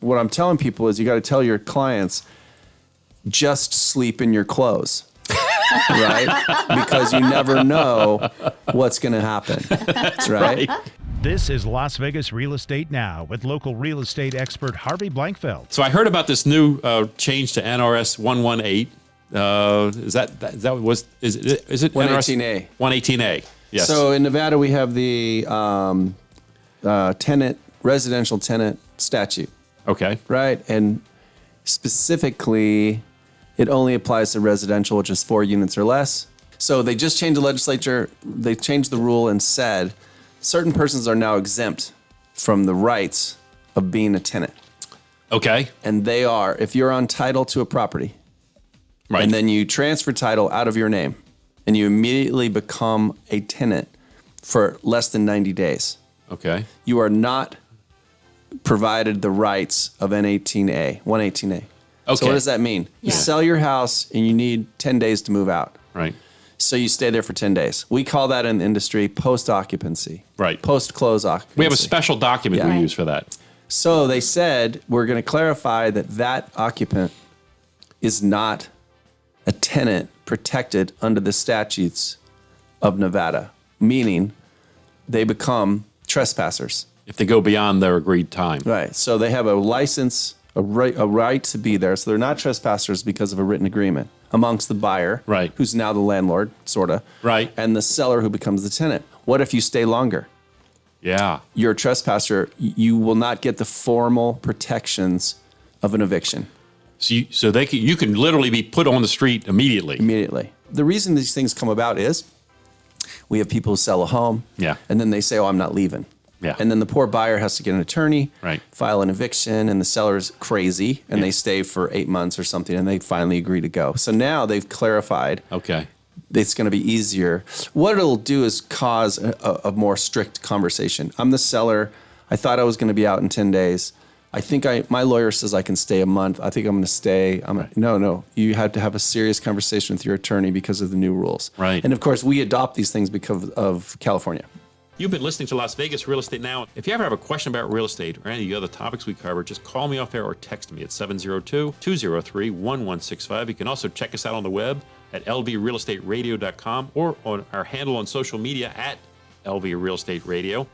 what I'm telling people is you got to tell your clients, just sleep in your clothes. Right? Because you never know what's going to happen. Right? This is Las Vegas Real Estate Now with local real estate expert Harvey Blankfeld. So I heard about this new change to NRS 118. Is it 118A? 118A. Yes. So in Nevada, we have the residential tenant statute. Okay. Right? And specifically, it only applies to residential, which is 4 units or less. So they just changed the legislature. They changed the rule and said certain persons are now exempt from the rights of being a tenant. Okay. And they are, if you're on title to a property, right, and then you transfer title out of your name, and you immediately become a tenant for less than 90 days. Okay. You are not provided the rights of N18A, 118A. Okay. So what does that mean? You sell your house and you need 10 days to move out. Right. So you stay there for 10 days. We call that in the industry post-occupancy. Right. Post-close occupancy. We have a special document we use for that. So they said, we're going to clarify that occupant is not a tenant protected under the statutes of Nevada, meaning they become trespassers. If they go beyond their agreed time. Right. So they have a license, a right to be there. So they're not trespassers because of a written agreement amongst the buyer, right, who's now the landlord, sort of, right, and the seller who becomes the tenant. What if you stay longer? Yeah. You're a trespasser. You will not get the formal protections of an eviction. So you can literally be put on the street immediately. Immediately. The reason these things come about is we have people who sell a home, and then they say, "Oh, I'm not leaving." Yeah. And then the poor buyer has to get an attorney, right, file an eviction, and the seller's crazy, and they stay for 8 months or something, and they finally agree to go. So now they've clarified. Okay. It's going to be easier. What it'll do is cause a more strict conversation. I'm the seller. I thought I was going to be out in 10 days. I think my lawyer says I can stay a month. I think I'm going to stay. No. You had to have a serious conversation with your attorney because of the new rules. Right. And of course, we adopt these things because of California. You've been listening to Las Vegas Real Estate Now. If you ever have a question about real estate or any of the other topics we cover, just call me off air or text me at 702-203-1165. You can also check us out on the web at lvrealestateradio.com or on our handle on social media at LV Real Estate Radio.